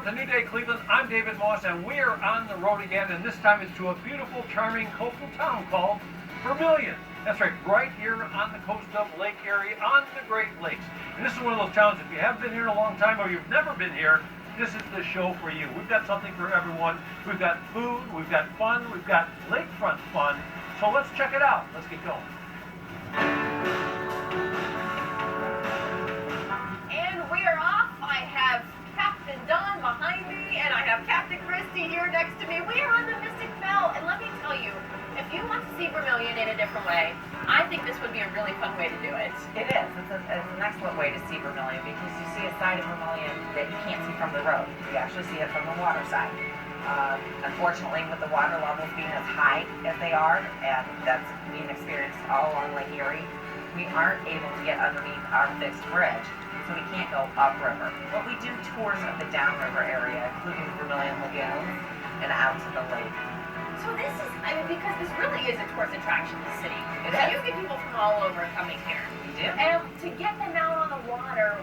Welcome to New Day Cleveland. I'm David Moss, and we are on the road again, and this time it's to a beautiful, charming coastal town called Vermilion. That's right here on the coast of Lake Erie, on the Great Lakes. And this is one of those towns, if you haven't been here in a long time or you've never been here, this is the show for you. We've got something for everyone. We've got food, we've got fun, we've got lakefront fun. So let's check it out. Let's get going. And we are off. I have Captain Don behind me, and I have Captain Christy here next to me. We are on the Mystic Bell, and let me tell you, if you want to see Vermilion in a different way, I think this would be a really fun way to do it. It is. It's an excellent way to see Vermilion because you see a side of Vermilion that you can't see from the road. You actually see it from the water side. Unfortunately, with the water levels being as high as they are, and that's being experienced all along Lake Erie, we aren't able to get underneath our fixed bridge, so we can't go upriver. But we do tours of the downriver area, including the Vermilion Lagoon and out to the lake. So this is, I mean, because this really is a tourist attraction in the city. It so is. You get people from all over coming here. We do. And to get them out on the water,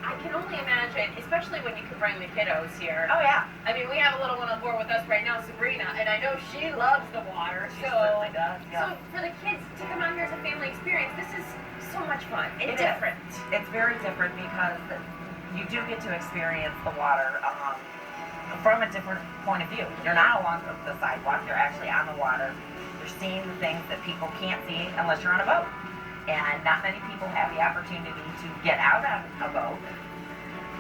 I can only imagine, especially when you can bring the kiddos here. Oh, yeah. I mean, we have a little one on board with us right now, Sabrina, and I know she loves the water. She certainly does, yeah. So for the kids to come out here as a family experience, this is so much fun and It different. is. It's very different because you do get to experience the water from a different point of view. You're not along the sidewalk, you're actually on the water. You're seeing the things that people can't see unless you're on a boat. And not many people have the opportunity to get out on a boat.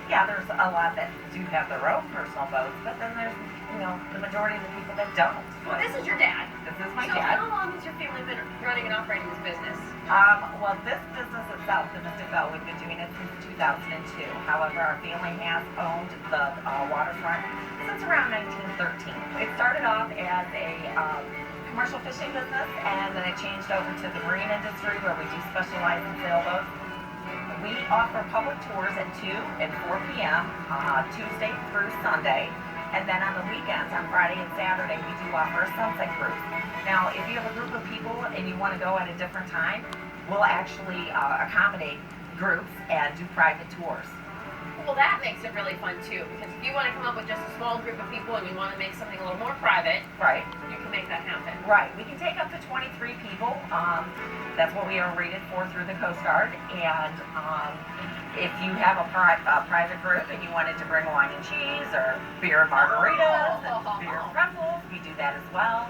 Yeah, there's a lot that do have their own personal boats, but then there's, the majority of the people that don't. Well, this is your dad. This is my So dad. how long has your family been running and operating this business? Well, this business itself, the Mystic Bell, we've been doing it since 2002. However, our family has owned the waterfront since around 1913. It started off as a commercial fishing business, and then it changed over to the marine industry where we do specialize in sailboats. We offer public tours at 2 and 4 p.m. Tuesday through Sunday. And then on the weekends, on Friday and Saturday, we do offer a sunset cruise. Now, if you have a group of people and you want to go at a different time, we'll actually accommodate groups and do private tours. Well, that makes it really fun too, because if you want to come up with just a small group of people and you want to make something a little more private, right, you can make that happen. Right. We can take up to 23 people. That's what we are rated for through the Coast Guard. And if you have a private group and you wanted to bring wine and cheese or beer and margaritas and beer and pretzels, we do that as well.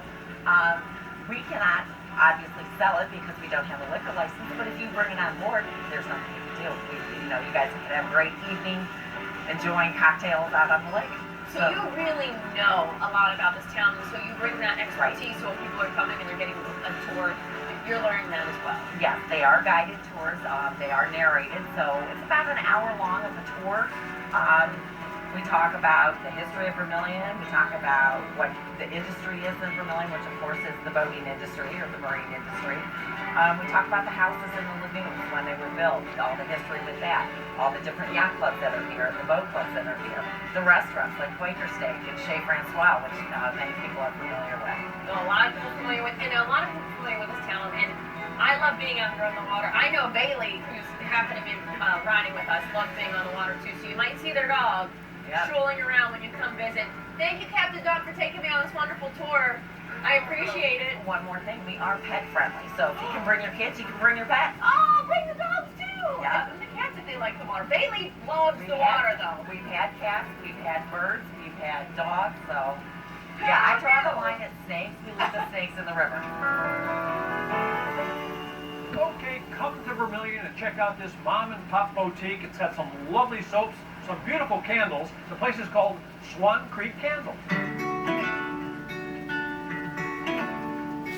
We cannot obviously sell it because we don't have a liquor license, but if you bring it on board, there's nothing you can do. You guys can have a great evening enjoying cocktails out on the lake. So you really know a lot about this town, so you bring that expertise. Right. So when people are coming and they're getting a tour, you're learning that as well. Yes, they are guided tours. They are narrated, so it's about an hour long of a tour. We talk about the history of Vermilion. We talk about what the industry is in Vermilion, which of course is the boating industry or the marine industry. We talk about the houses in the lagoons when they were built, all the history with that, all the different yacht clubs that are here, the boat clubs that are here, the restaurants like Quaker Steak and Chez Francois, which many people are familiar with. So a lot of people familiar with, and a lot of people familiar with this town, and I love being out here on the water. I know Bailey, who's happened to be riding with us, loves being on the water too, so you might see their dog strolling around when you come visit. Thank you, Captain Doug, for taking me on this wonderful tour. I appreciate it. One more thing, we are pet friendly, so if you can bring your kids, you can bring your pet. Oh, bring the dogs too! Yeah. And the cats if they like the water. Bailey loves the water though. We've had cats, we've had birds, we've had dogs, so yeah, I draw the line at snakes. We leave the snakes in the river. Okay, come to Vermilion and check out this mom and pop boutique. It's got some lovely soaps, some beautiful candles. The place is called Swan Creek Candles.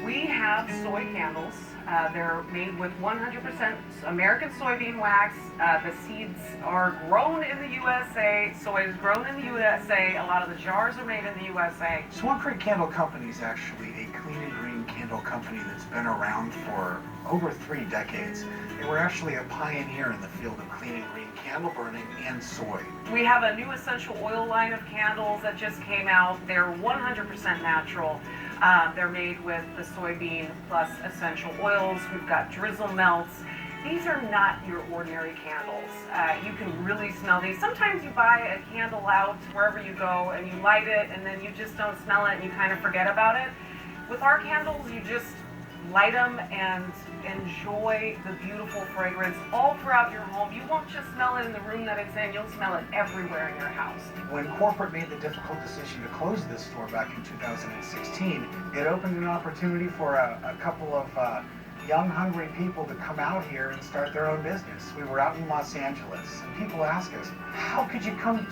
We have soy candles. They're made with 100% American soybean wax. The seeds are grown in the USA. Soy is grown in the USA. A lot of the jars are made in the USA. Swan Creek Candle Company is actually a clean and green candle company that's been around for over 3 decades. And we're actually a pioneer in the field of clean and green candle burning and soy. We have a new essential oil line of candles that just came out. They're 100% natural. They're made with the soybean plus essential oils. We've got drizzle melts. these are not your ordinary candles. You can really smell these. Sometimes you buy a candle out wherever you go and you light it and then you just don't smell it and you kind of forget about it. With our candles, you just light them and enjoy the beautiful fragrance all throughout your home. You won't just smell it in the room that it's in, you'll smell it everywhere in your house. When corporate made the difficult decision to close this store back in 2016, it opened an opportunity for a couple of young, hungry people to come out here and start their own business. We were out in Los Angeles, and people ask us, how could you come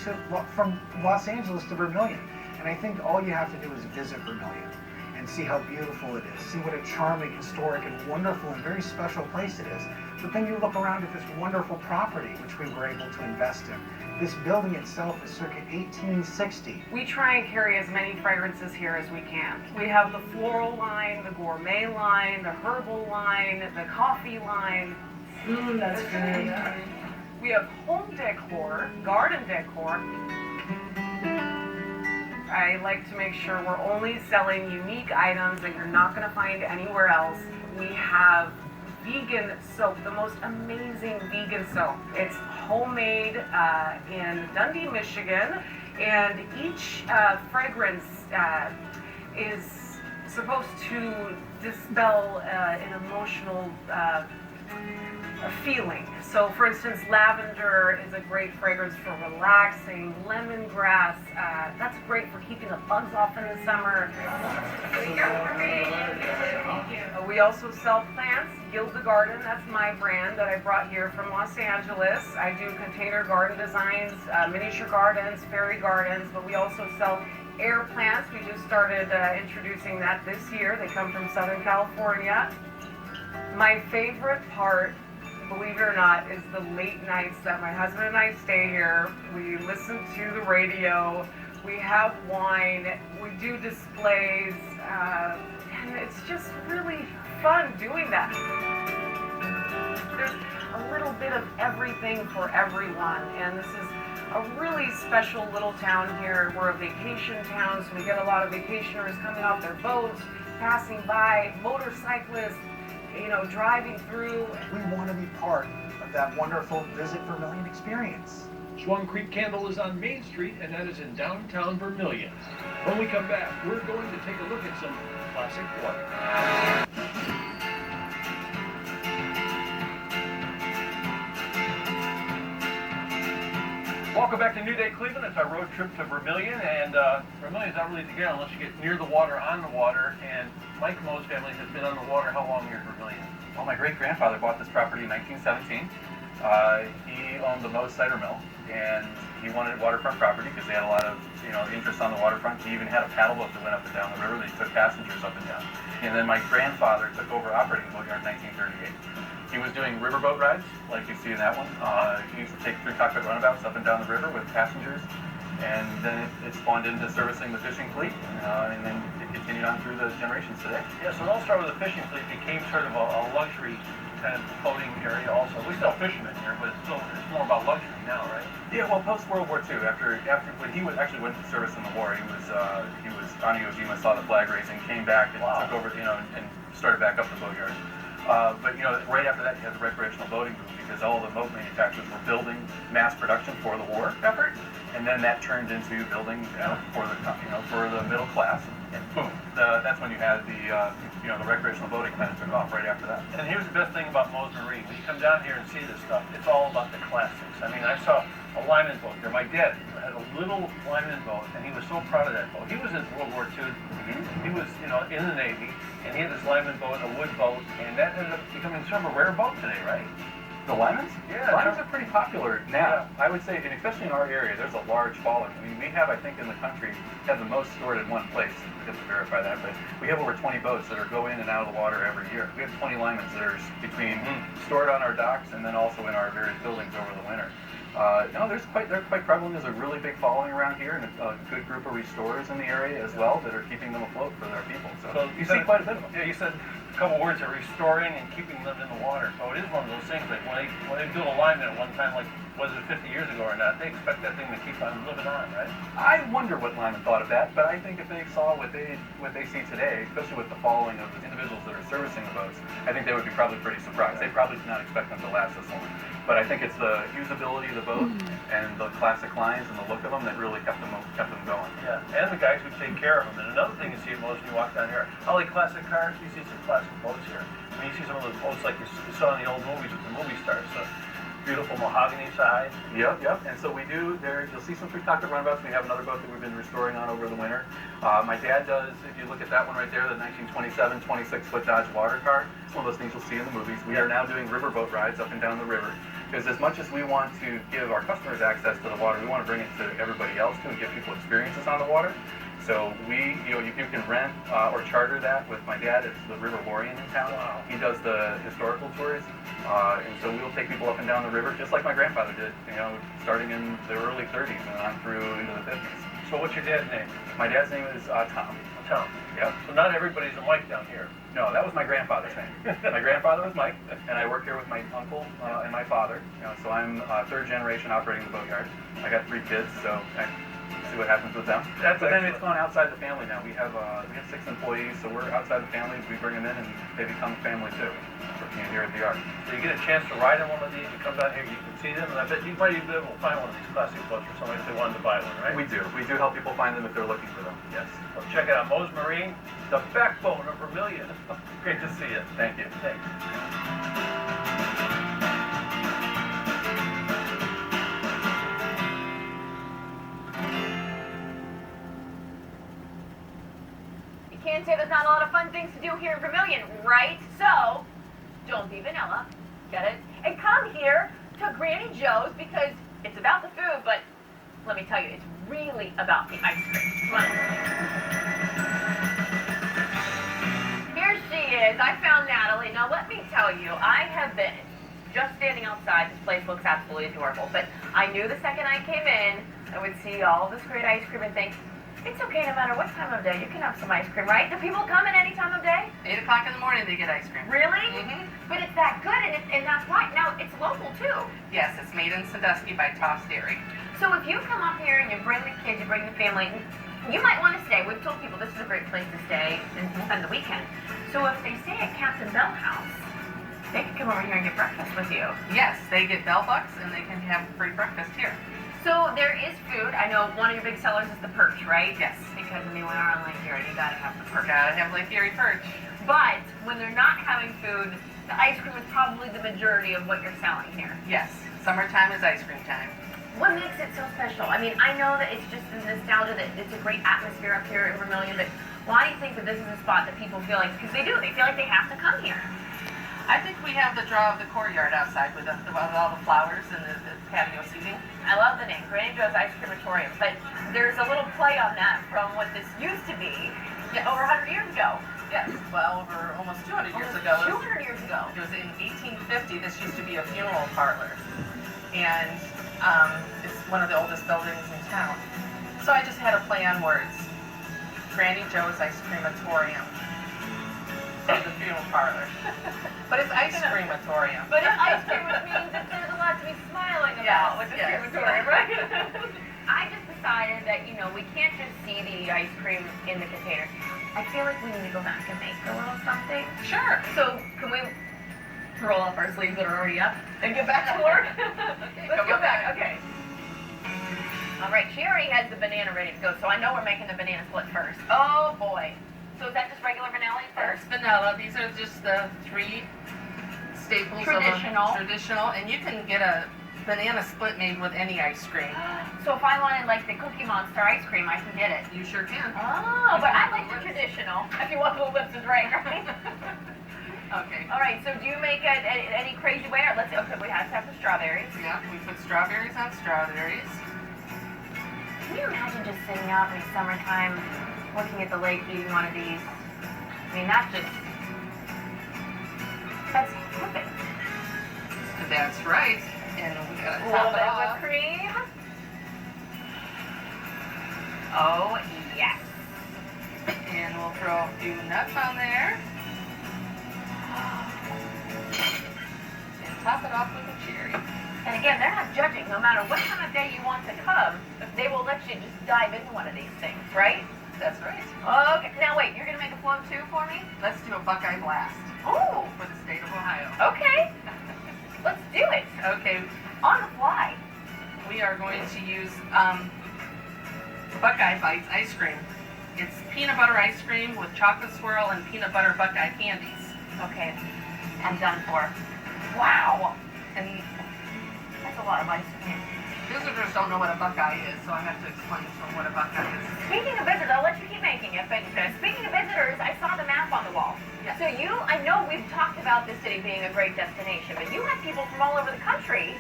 from Los Angeles to Vermilion? And I think all you have to do is visit Vermilion and see how beautiful it is, see what a charming, historic, and wonderful and very special place it is. But then you look around at this wonderful property which we were able to invest in. This building itself is circa 1860. We try and carry as many fragrances here as we can. We have the floral line, the gourmet line, the herbal line, the coffee line. That's good. We have home decor, garden decor. I like to make sure we're only selling unique items that you're not going to find anywhere else. We have vegan soap, the most amazing vegan soap. It's homemade in Dundee, Michigan, and each fragrance is supposed to dispel an emotional feeling. So for instance, lavender is a great fragrance for relaxing. Lemongrass, that's great for keeping the bugs off in the summer. We also sell plants. Gild the Garden, that's my brand that I brought here from Los Angeles. I do container garden designs, miniature gardens, fairy gardens, but we also sell air plants. We just started introducing that this year. They come from Southern California. My favorite part, believe it or not, is the late nights that my husband and I stay here. We listen to the radio, we have wine, we do displays, and it's just really fun doing that. There's a little bit of everything for everyone, and this is a really special little town here. We're a vacation town, so we get a lot of vacationers coming off their boats, passing by, motorcyclists, you know, driving through. We want to be part of that wonderful Visit Vermilion experience. Swan Creek Candle is on Main Street, and that is in downtown Vermilion. When we come back, we're going to take a look at some classic water. Welcome back to New Day Cleveland. It's our road trip to Vermilion, and Vermilion's not really together unless you get near the water, on the water. And Mike Moe's family has been on the water how long here at Vermilion? Well, my great-grandfather bought this property in 1917. He owned the Moe's cider mill, and he wanted waterfront property because they had a lot of, interest on the waterfront. He even had a paddle boat that went up and down the river that he took passengers up and down. And then my grandfather took over operating the boatyard in 1938. He was doing riverboat rides, like you see in that one. He used to take through cockpit runabouts up and down the river with passengers. And then it spawned into servicing the fishing fleet, and then it continued on through the generations today. Yeah, so it all started with the fishing fleet. It became sort of a luxury kind of boating area also. We still fishermen here, but it's more about luxury now, right? Yeah, well, post World War II, after when he actually went to service in the war, he was on Iwo Jima, saw the flag raising, came back and took over, and started back up the boatyard. But right after that, you had the recreational boating boom because all the boat manufacturers were building mass production for the war effort, and then that turned into building for the middle class, and boom, that's when you had the recreational boating kind of took off right after that. And here's the best thing about Moe's Marine. When you come down here and see this stuff, it's all about the classics. I mean, I saw a lineman boat there. My dad had a little lineman boat, and he was so proud of that boat. He was in World War II. He was, in the Navy, and he had this lineman boat, a wood boat, and that ended up becoming sort of a rare boat today, right? The Lymans? Yeah. Lymans are pretty popular now. Yeah. I would say, and especially in our area, there's a large following. I mean, we have, I think, in the country, have the most stored in one place. We have to verify that, but we have over 20 boats that go in and out of the water every year. We have 20 Lymans that are between stored on our docks and then also in our various buildings over the winter. They're quite prevalent. There's a really big following around here, and a good group of restorers in the area as well that are keeping them afloat for their people. So you see quite a bit of them. Yeah, you said couple words of restoring and keeping them in the water. So it is one of those things, like when they build a lineman at one time, like was it 50 years ago or not, they expect that thing to keep on living on, right? I wonder what Lyman thought of that, but I think if they saw what they see today, especially with the following of the individuals that are servicing the boats, I think they would be probably pretty surprised. They probably did not expect them to last this long. But I think it's the usability of the boat and the classic lines and the look of them that really kept them going. Yeah, and the guys who take care of them. And another thing you see most when you walk down here, all the classic cars, you see some classic boats here. I mean, you see some of those boats like you saw in the old movies with the movie stars. So beautiful mahogany side. Yep. And so we do there. You'll see some three-cockpit runabouts. We have another boat that we've been restoring on over the winter. My dad does. If you look at that one right there, the 1927 26-foot Dodge water car. It's one of those things you'll see in the movies. We are now doing riverboat rides up and down the river. Because as much as we want to give our customers access to the water, we want to bring it to everybody else too and give people experiences on the water. So you can rent or charter that with my dad. It's the Vermilion in town. Wow. He does the historical tours, and so we'll take people up and down the river, just like my grandfather did. Starting in the early 30s and on through into the 50s. So what's your dad's name? My dad's name is Tom. Tom. Yep. So not everybody's a Mike down here. No, that was my grandfather's name. My grandfather was Mike, and I work here with my uncle and my father. So I'm third generation operating the boatyard. I got 3 kids, so I see what happens with them. That's But then excellent. it's gone outside the family now. We have 6 employees, so we're outside the family. We bring them in, and they become family too. Working here at the yard. So you get a chance to ride on one of these, you come down here, you can see them, and I bet you might even be able to find one of these classic boats for somebody if they wanted to buy one, right? We do help people find them if they're looking for them. Yes. Well, check it out, Moe's Marine, the backbone of Vermilion. Great to see you. Thank you. Thanks. You can't say there's not a lot of fun things to do here in Vermilion, right? So, don't be vanilla, get it? And come here to Granny Joe's because it's about the food, but let me tell you, it's really about the ice cream. Come on. Here she is. I found Natalie. Now, let me tell you, I have been just standing outside. This place looks absolutely adorable, but I knew the second I came in, I would see all this great ice cream and think, it's okay no matter what time of day, you can have some ice cream, right? Do people come at any time of day? 8 o'clock in the morning they get ice cream. Really? Mm-hmm. But it's that good, and that's why. Now, it's local, too. Yes, it's made in Sandusky by Toss Dairy. So if you come up here and you bring the kids, you bring the family, you might want to stay. We've told people this is a great place to stay and spend the weekend. So if they stay at Captain Bell House, they can come over here and get breakfast with you. Yes, they get bell bucks and they can have free breakfast here. So there is food. I know one of your big sellers is the perch, right? Yes. Because, I mean, we are on Lake Erie, you gotta have the perch. Gotta have Lake Erie perch. But when they're not having food, the ice cream is probably the majority of what you're selling here. Yes, summertime is ice cream time. What makes it so special? I mean, I know that it's just the nostalgia, that it's a great atmosphere up here in Vermilion, but why do you think that this is a spot that people feel like, because they do, they feel like they have to come here? I think we have the draw of the courtyard outside with all the flowers and the patio seating. I love the name, Granny Joe's Ice Crematorium, but there's a little play on that from what this used to be over 100 years ago. Yes, well, over almost 200 years ago. 200 years ago. It was in 1850. This used to be a funeral parlor, and it's one of the oldest buildings in town. So I just had a play on words. Granny Joe's Ice Crematorium. Of the funeral parlor. But it's ice crematorium. But it's ice cream, which means that there's a lot to be smiling about with the crematorium, right? I just decided that, we can't just see the ice cream in the container. I feel like we need to go back and make a little something. Sure. So, can we roll up our sleeves that are already up and get back to work? Let's go back. Okay. All right, she already has the banana ready to go, so I know we're making the banana split first. Oh, boy. So is that just regular vanilla first? First vanilla. These are just the 3 staples Traditional. of traditional, and you can get a banana split made with any ice cream. So if I wanted like the Cookie Monster ice cream, I can get it. You sure can. Oh, but I like the traditional. If you want the lips is right, right? Okay. All right. So do you make it any crazy way? Or let's see. Okay, we have to have the strawberries. Yeah, we put strawberries on strawberries. Can you imagine just sitting out in the summertime, looking at the lake, eating one of these? I mean, that's perfect. That's right. And we gotta A little top bit it of whipped off. cream. Oh, yes. And we'll throw a few nuts on there. top it off with a cherry. And again, they're not judging. No matter what time of day you want to come, they will let you just dive into one of these things, right? That's right. Okay. Now wait, you're gonna make a float too for me? Let's do a Buckeye Blast Oh. for the state of Ohio. Okay. Let's do it. Okay, On the fly. we are going to use Buckeye Bites ice cream. It's peanut butter ice cream with chocolate swirl and peanut butter Buckeye candies. Okay. I'm done for. Wow. And That's a lot of ice cream. visitors don't know what a Buckeye is, so I have to explain to them what a Buckeye is. Speaking of visitors, I'll let you keep making it, but speaking of visitors, I saw the map on the wall. Yes. So I know we've talked about this city being a great destination, but you have people from all over the country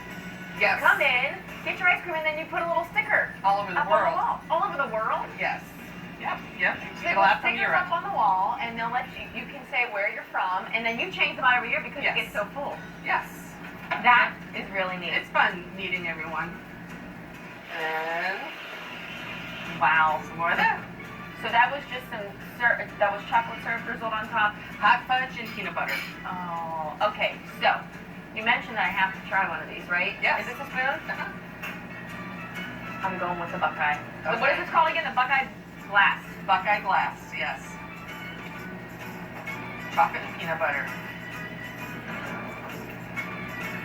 Yes. come in, get your ice cream, and then you put a little sticker All over the up on the world. wall. All over the world? Yes. Yep. Yep. So You they get a put lot from stickers Europe. up on the wall, and they'll let you can say where you're from, and then you change them out every year because Yes. you get so full. Yes. That is really neat. It's fun meeting everyone. And Wow. some more of that. So that was just that was chocolate syrup drizzled on top. Hot fudge and peanut butter. Oh, okay. So you mentioned that I have to try one of these, right? Yes. Is this a spoon? I'm going with the Buckeye. Okay. What is this called again? The Buckeye Blast. Buckeye Glass, yes. Chocolate and peanut butter.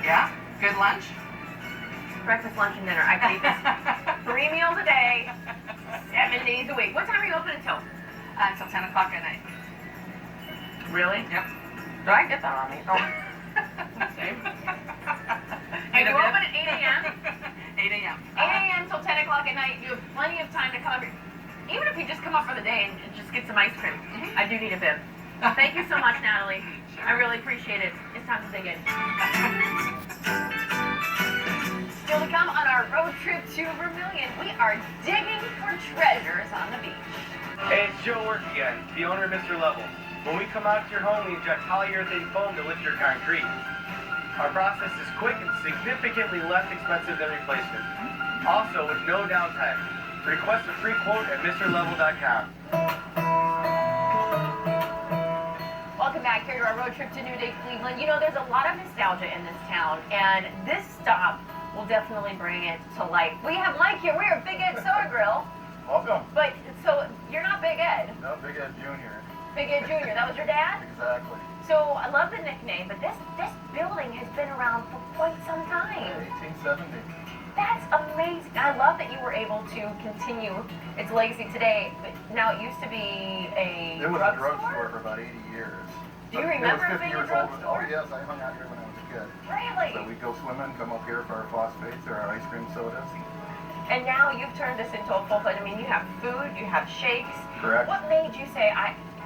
Yeah? Good lunch? Breakfast, lunch, and dinner. I could eat this 3 meals a day, 7 days a week. What time are you open until? Until 10 o'clock at night. Really? Yep. Did I get that on me? Oh. Same. And you open at 8 a.m.? 8 a.m. 8 a.m. till 10 o'clock at night. You have plenty of time to come up here. Even if you just come up for the day and just get some ice cream. I do need a bib. Thank you so much, Natalie. I really appreciate it. It's time to dig in. Still to come on our road trip to Vermilion, we are digging for treasures on the beach. Hey, it's Joe Work again, the owner of Mr. Level. When we come out to your home, we inject polyurethane foam to lift your concrete. Our process is quick and significantly less expensive than replacement. Also, with no downtime. Request a free quote at MrLevel.com. Welcome back here to our road trip to New Day, Cleveland. You know, there's a lot of nostalgia in this town, and this stop will definitely bring it to life. We have Mike here. We're at Big Ed Soda Grill. Welcome. But, so, you're not Big Ed. No, Big Ed Jr. Big Ed Jr., that was your dad? Exactly. So, I love the nickname, but this building has been around for quite some time. 1870. That's amazing. I love that you were able to continue its legacy today. But now, it used to be a It was a drugstore for about 80 years. Do you But remember it it was 50 being a years old. drugstore? Oh, yes, I hung out here when I was a kid. Really? So we'd go swimming, come up here for our phosphates or our ice cream sodas. And now you've turned this into a full-fledged, I mean, you have food, you have shakes. Correct. What made you say,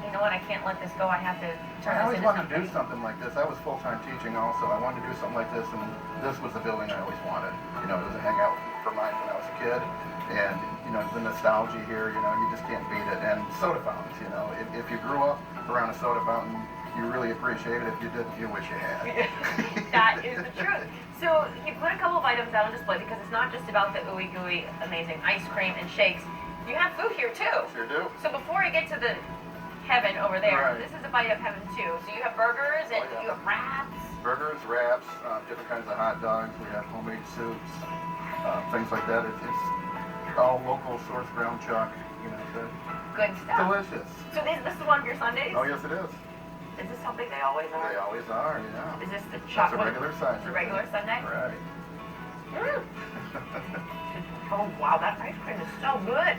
you know what, I can't let this go, I have to turn I this always into wanted to do something? something like this. I was full-time teaching also. I wanted to do something like this, and this was the building I always wanted. You know, it was a hangout for mine when I was a kid. And, you know, the nostalgia here, you know, you just can't beat it. And soda fountains, you know, if you grew up around a soda fountain, you really appreciate it. If you didn't, you wish you had. That is the truth. So you put a couple of items out on display because it's not just about the ooey gooey amazing ice cream and shakes. You have food here too. Sure do. So before I get to the heaven over there, Right. this is a bite of heaven too. So you have burgers and Oh, yeah. you have wraps. Burgers, wraps, different kinds of hot dogs. We have homemade soups, things like that. It's all local source ground chuck. You know, Good stuff. delicious. So this is one of your Sundays? Oh yes, it is. Is this something they always are? They always are. Yeah. Is this the That's a chocolate? regular size. It's a regular Sunday? Right. Mm. Oh wow, that ice cream is so good.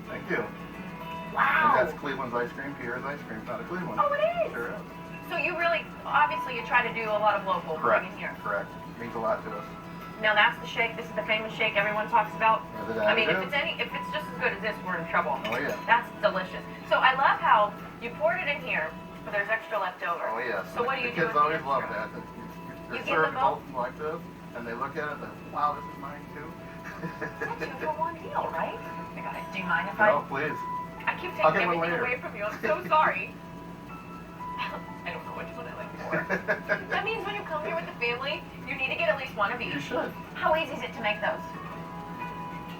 Thank you. Wow. And that's Cleveland's ice cream. Pierre's ice cream, not a Cleveland. Oh, it is. Sure is. So you really, obviously, you try to do a lot of local Correct. bringing here. Correct. Means a lot to us. Now that's the shake. This is the famous shake everyone talks about. Yeah, I mean, it if is. it's just as good as this, we're in trouble. Oh yeah. That's delicious. So I love how you poured it in here, but there's extra left over. Oh yeah. So what do you the do kids with the always love extra? that. You They're give them served both? both like this, and they look at it and wow, this is mine too. That's a 2-for-1 deal, right? I got it. Do you mind if No, please. I keep I'll taking get one everything later. away from you. I'm so sorry. I don't know which one I like more. That means when you come here with the family, you need to get at least one of You each. should. How easy is it to make those?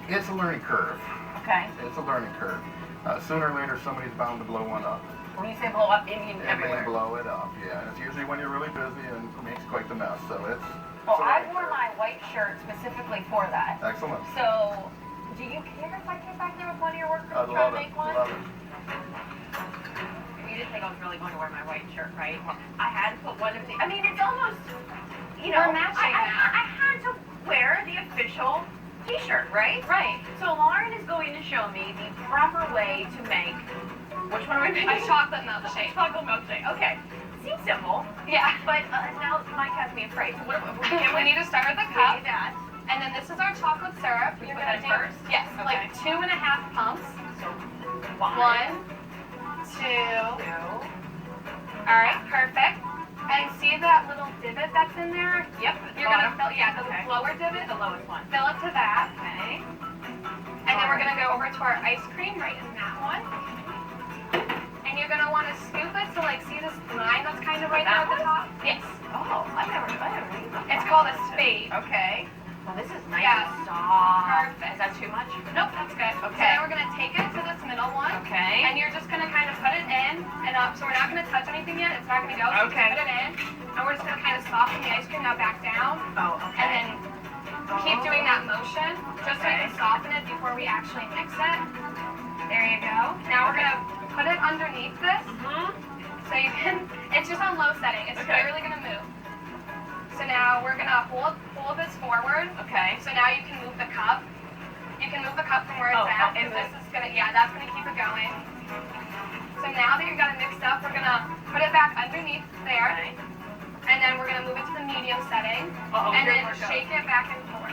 It's a learning curve. Okay. It's a learning curve. Sooner or later, somebody's bound to blow one up. When you say blow up, you mean And they everywhere. blow it up, yeah. And it's usually when you're really busy and it makes quite the mess. So it's Well, I wore my white shirt specifically for that. Excellent. So, do you care if I came back there with one of your workers I'd and try love to it. make one? Love it. You didn't think I was really going to wear my white shirt, right? I had to put one of the. I mean, it's almost. You know, We're matching I had to wear the official T-shirt, right? Right. So Lauren is going to show me the proper way to make. Which one are we making? A chocolate milkshake. Chocolate milkshake. Okay. Seems simple, Yeah. but now Mike has me afraid. So what? And we need to start with the We cup. need that. And then this is our chocolate syrup. We You're put gonna that do first? yes, Okay. like 2.5 pumps. So 1, 2. All right, perfect. And see that little divot that's in there? Yep. You're gonna fill, yeah, the Okay. lower divot. The lowest one. Fill it to that. Okay. And then we're gonna go over to our ice cream right in that one. And you're gonna want to scoop it to like see this line that's kind of right there at the top. Yes. Oh, I never knew that. It's called a spade. Okay. Well, this is nice Yeah. and soft. Perfect. Is that too much? Nope, that's good. So Okay. then we're gonna take it to this middle one. Okay. And you're just gonna kind of put it in and up. So we're not gonna touch anything yet. It's not gonna go. So Okay. Just put it in. And we're just gonna kind of soften the ice cream now back down. Oh, okay. And then keep doing that motion just so you can soften it before we actually mix it. There you go. Now we're gonna put it underneath this. So you can, it's just on low setting. It's Okay. barely gonna move. So now we're gonna hold this forward. Okay. So now you can move the cup. You can move the cup from where it's Oh, at. okay. And this is gonna, yeah, that's gonna keep it going. So now that you've got it mixed up, we're gonna put it back underneath there. Okay. And then we're gonna move it to the medium setting. Uh-oh, And here then it goes. shake it back and forth.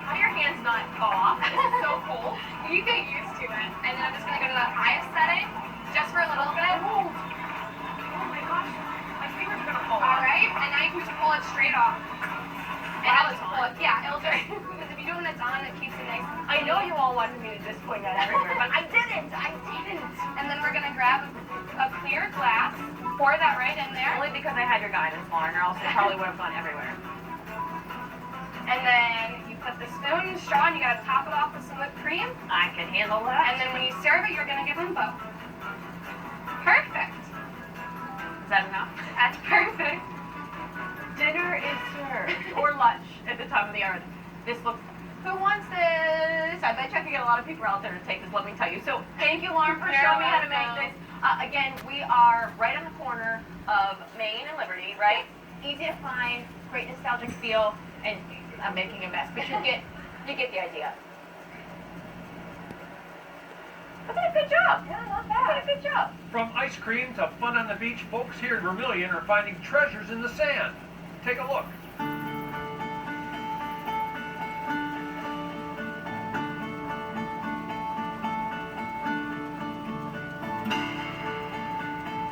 How do your hands not fall off? It's so cold. You get used to it. And then I'm just gonna go to the highest setting, just for a little bit. Oh my gosh. My fingers are gonna fall All off. right, and now you can just pull it straight off. And While I'll it's just pull on? it. Yeah, it'll just, because if you do it when it's on, it keeps it nice. I know you all wanted me to just point that everywhere, but I didn't. And then we're gonna grab a clear glass, pour that right in there, Only because I had your guidance, Lauren, or else it probably would have gone everywhere. and then you put the spoon and straw, and you gotta top it off with some whipped cream. I can handle that. And then when you serve it, you're gonna give them both. Perfect. Is that enough? That's perfect. Dinner is served, or lunch at the time of the earth. This looks. Who wants this? I bet you I could get a lot of people out there to take this. Let me tell you. So thank you, Lauren, for You're showing me how to make welcome. this. Again, we are right on the corner of Main and Liberty, right? Easy to find, great nostalgic feel, and I'm making a mess, but you get the idea. I did a good job. Yeah, not I did a good job. From ice cream to fun on the beach, folks here in Vermilion are finding treasures in the sand. Take a look.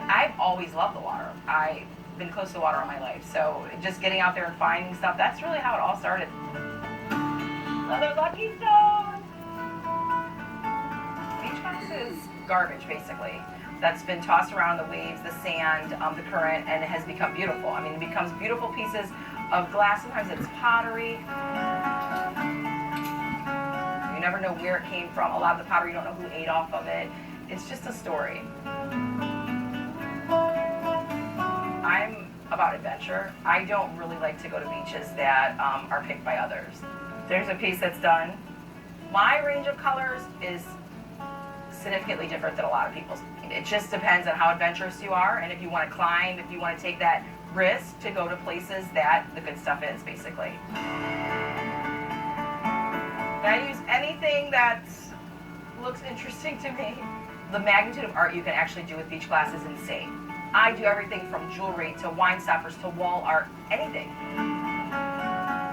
I've always loved the water. I've been close to the water all my life, so just getting out there and finding stuff, that's really how it all started. Another lucky stone! Beach glass is garbage, basically. That's been tossed around the waves, the sand, the current, and it has become beautiful. I mean, it becomes beautiful pieces of glass. Sometimes it's pottery. You never know where it came from. A lot of the pottery, you don't know who ate off of it. It's just a story. I'm about adventure. I don't really like to go to beaches that are picked by others. There's a piece that's done. My range of colors is significantly different than a lot of people's. It just depends on how adventurous you are, and if you want to climb, if you want to take that risk to go to places that the good stuff is, basically. And I use anything that looks interesting to me. The magnitude of art you can actually do with beach glass is insane. I do everything from jewelry to wine stoppers to wall art, anything.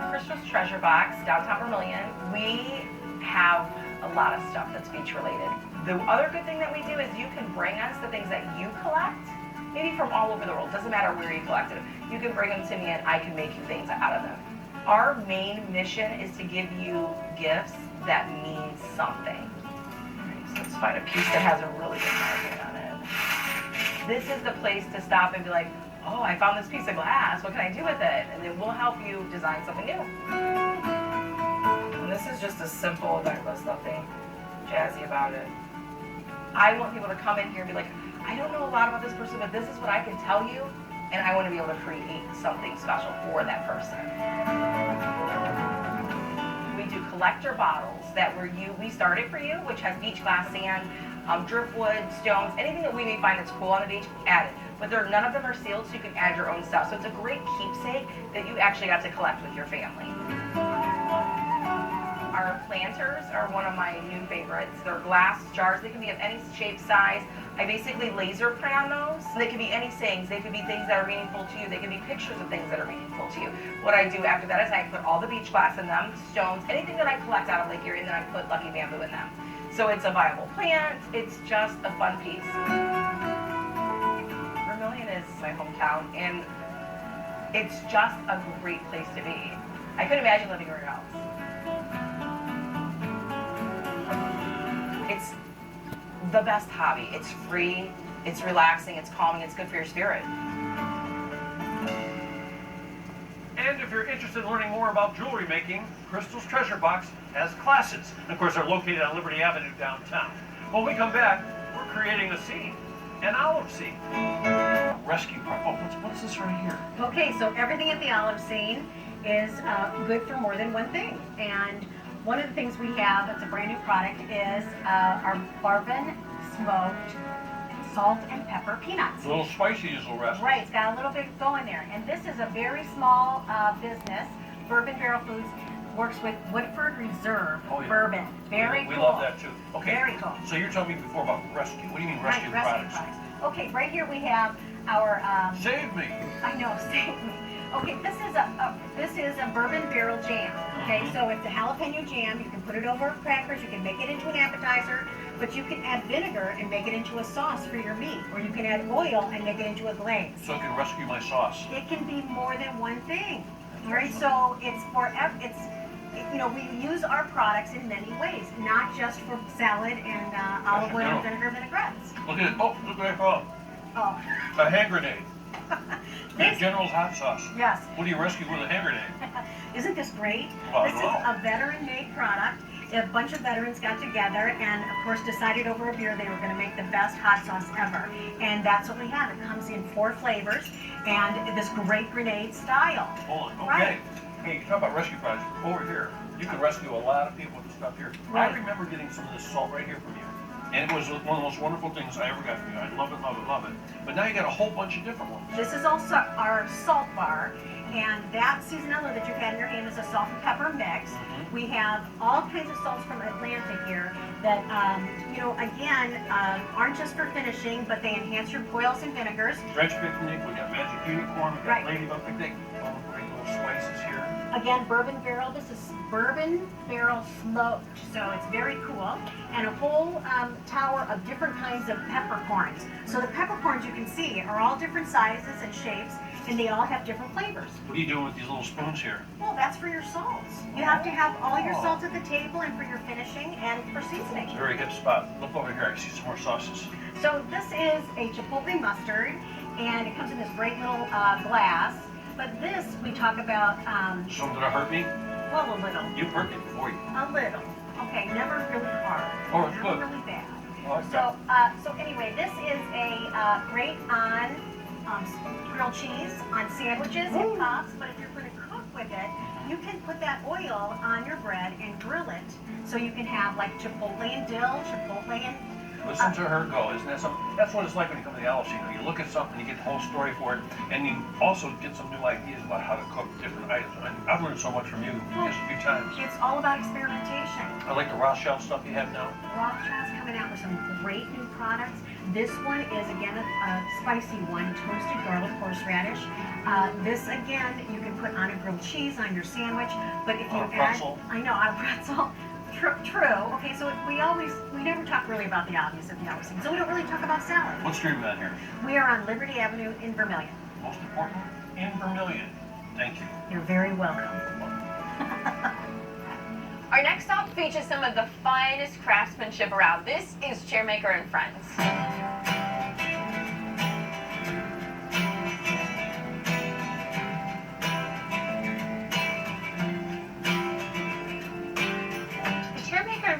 Crystal's Treasure Box, downtown Vermilion. We have a lot of stuff that's beach related. The other good thing that we do is you can bring us the things that you collect, maybe from all over the world. Doesn't matter where you collect them. You can bring them to me and I can make you things out of them. Our main mission is to give you gifts that mean something. So let's find a piece that has a really good marking on it. This is the place to stop and be like, oh, I found this piece of glass. What can I do with it? And then we'll help you design something new. And this is just a simple event. There's nothing jazzy about it. I want people to come in here and be like, I don't know a lot about this person, but this is what I can tell you. and I want to be able to create something special for that person. We do collector bottles that we started for you, which has beach glass, sand, driftwood, stones, anything that we may find that's cool on the beach, add it. But none of them are sealed, so you can add your own stuff. So it's a great keepsake that you actually got to collect with your family. Our planters are one of my new favorites. They're glass jars. They can be of any shape, size. I basically laser print on those. They can be any sayings. They could be things that are meaningful to you. They can be pictures of things that are meaningful to you. What I do after that is I put all the beach glass in them, stones, anything that I collect out of Lake Erie, and then I put lucky bamboo in them. So it's a viable plant. It's just a fun piece. Vermilion is my hometown, and it's just a great place to be. I couldn't imagine living anywhere else. It's the best hobby. It's free, it's relaxing, it's calming, it's good for your spirit. And if you're interested in learning more about jewelry making, Crystal's Treasure Box has classes. And of course, they're located on Liberty Avenue downtown. When we come back, we're creating a scene, an olive scene. Rescue part. Oh, what's this right here? Okay, so everything at the olive scene is good for more than one thing. And one of the things we have, it's a brand new product, is our bourbon smoked salt and pepper peanuts. A little spicy is a little recipe. Right, it's got a little bit going there. And this is a very small business. Bourbon Barrel Foods works with Woodford Reserve bourbon. Very cool. We love that too. Okay. Very cool. So you're telling me before about rescue. What do you mean rescue products? Okay, right here we have our... Save me. I know, save me. Okay, this is a bourbon barrel jam. Okay, so it's a jalapeno jam. You can put it over crackers. You can make it into an appetizer, but you can add vinegar and make it into a sauce for your meat, or you can add oil and make it into a glaze. So it can rescue my sauce. It can be more than one thing. All right, so we use our products in many ways, not just for salad and olive oil and vinegar vinaigrettes. Look at it. Oh, look what I found. Oh. A hand grenade. General's hot sauce. Yes. What do you rescue with a hand grenade? Isn't this great? Well, this is a veteran-made product. A bunch of veterans got together and, of course, decided over a beer they were going to make the best hot sauce ever. And that's what we have. It comes in 4 flavors and this great grenade style. Hold on. Okay. Right. Hey, you talk about rescue products. Over here, you can rescue a lot of people with this stuff here. Right. I remember getting some of this salt right here from you. And it was one of the most wonderful things I ever got from you. I love it, love it, love it. But now you got a whole bunch of different ones. This is also our salt bar, and that seasonella that you've had in your hand is a salt and pepper mix. Mm-hmm. We have all kinds of salts from Atlanta here that, aren't just for finishing, but they enhance your oils and vinegars. Dredge picnic, we got magic unicorn, we got Right. ladybug picnic, all the great little spices here. Again, bourbon barrel. This is bourbon barrel smoked, so it's very cool. And a whole tower of different kinds of peppercorns. So the peppercorns you can see are all different sizes and shapes, and they all have different flavors. What are you doing with these little spoons here? Well, that's for your salts. You have to have all your salts at the table and for your finishing and for seasoning. It's a very hip spot. Look over here, I see some more sauces. So this is a chipotle mustard, and it comes in this great little glass. But this, we talk about... Something gonna hurt me? Well, a little. You've hurt me before. A little. Okay, never really hard. Oh, it's never good. really bad. Oh, it's So anyway, this is a great on grilled cheese, on sandwiches and puffs, but if you're going to cook with it, you can put that oil on your bread and grill it. So you can have like chipotle and dill, chipotle and... Listen to her go. Isn't that something? That's what it's like when you come to the olive scene. You look at something, you get the whole story for it, and you also get some new ideas about how to cook different items. And I've learned so much from you just a few times. It's all about experimentation. I like the Rothschild stuff you have now. Rothschild's coming out with some great new products. This one is, again, a spicy one, toasted garlic horseradish. This, again, you can put on a grilled cheese on your sandwich, but if you On a pretzel. I know, on a pretzel. True. Okay, so we never talk really about the obvious at the olive scene, so we don't really talk about salad. What street are we on here? We are on Liberty Avenue in Vermilion. Most important, in Vermilion. Thank you. You're very welcome. Our next stop features some of the finest craftsmanship around. This is Chairmaker and Friends.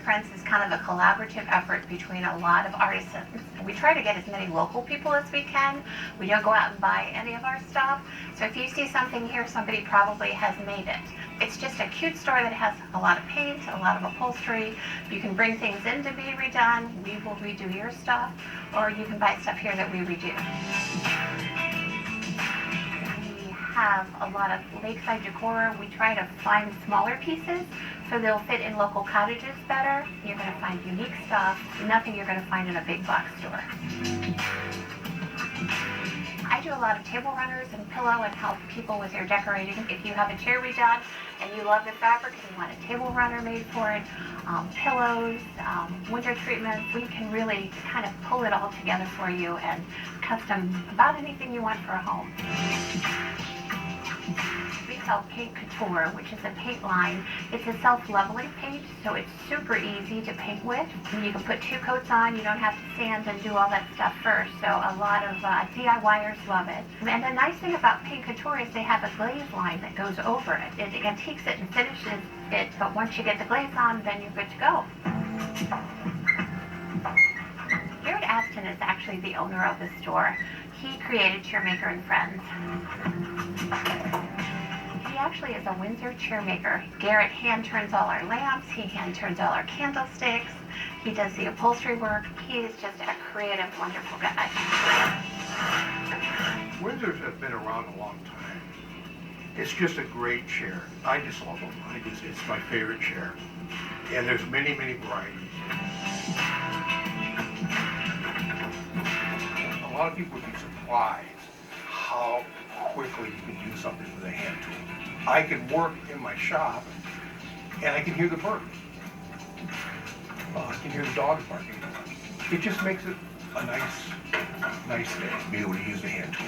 Friends is kind of a collaborative effort between a lot of artisans, and We try to get as many local people as we can. We don't go out and buy any of our stuff. So if you see something here, somebody probably has made it. It's just a cute store that has a lot of paint, a lot of upholstery. You can bring things in to be redone. We will redo your stuff, or you can buy stuff here that we redo. We have a lot of lakeside decor. We try to find smaller pieces so they'll fit in local cottages better. You're going to find unique stuff, nothing you're going to find in a big box store. I do a lot of table runners and pillow and help people with their decorating. If you have a chair redone and you love the fabric and you want a table runner made for it, pillows, winter treatments, we can really kind of pull it all together for you and custom about anything you want for a home. We sell Paint Couture, which is a paint line. It's a self-leveling paint, so it's super easy to paint with. You can put 2 coats on, you don't have to sand and do all that stuff first, so a lot of DIYers love it. And the nice thing about Paint Couture is they have a glaze line that goes over it. It antiques it and finishes it, but once you get the glaze on, then you're good to go. Garrett Aston is actually the owner of the store. He created Chairmaker and Friends. He actually is a Windsor chairmaker. Garrett hand turns all our lamps, he hand turns all our candlesticks, he does the upholstery work. He is just a creative, wonderful guy. Windsors have been around a long time. It's just a great chair. I just love them. It's my favorite chair. And there's many, many varieties. A lot of people would be surprised how quickly you can do something with a hand tool. I can work in my shop and I can hear the birds. I can hear the dogs barking. It just makes it a nice day to be able to use the hand tool.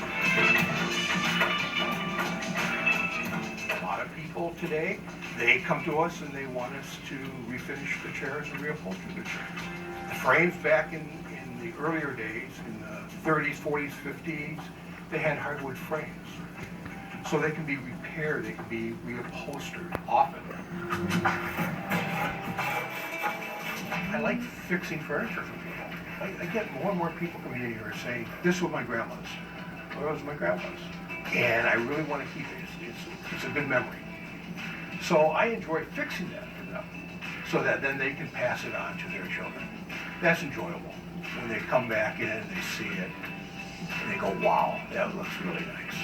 A lot of people today, they come to us and they want us to refinish the chairs and reupholster the chairs. The frames back in the earlier days, in the 30s, 40s, 50s, they had hardwood frames. So they can be repaired, they can be reupholstered often. I like fixing furniture for people. I get more and more people coming in here saying, this was my grandma's, or that was my grandma's. And I really want to keep it. It's a good memory. So I enjoy fixing that for them so that then they can pass it on to their children. That's enjoyable. When they come back in and they see it, and they go, wow, that looks really nice.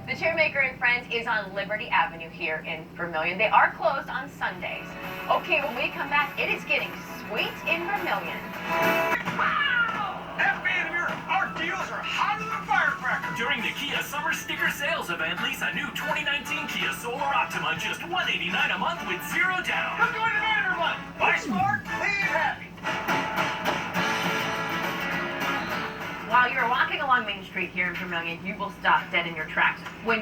The Chairmaker and Friends is on Liberty Avenue here in Vermilion. They are closed on Sundays. Okay, when we come back, it is getting sweet in Vermilion. Wow! F-Man of Europe, our deals are hotter than firecrackers. During the Kia Summer Sticker Sales Event, lease a new 2019 Kia Solar Optima just $189 a month with 0 down. Come join the Manor Month. Buy smart, leave happy. While you're walking along Main Street here in Vermilion, you will stop dead in your tracks when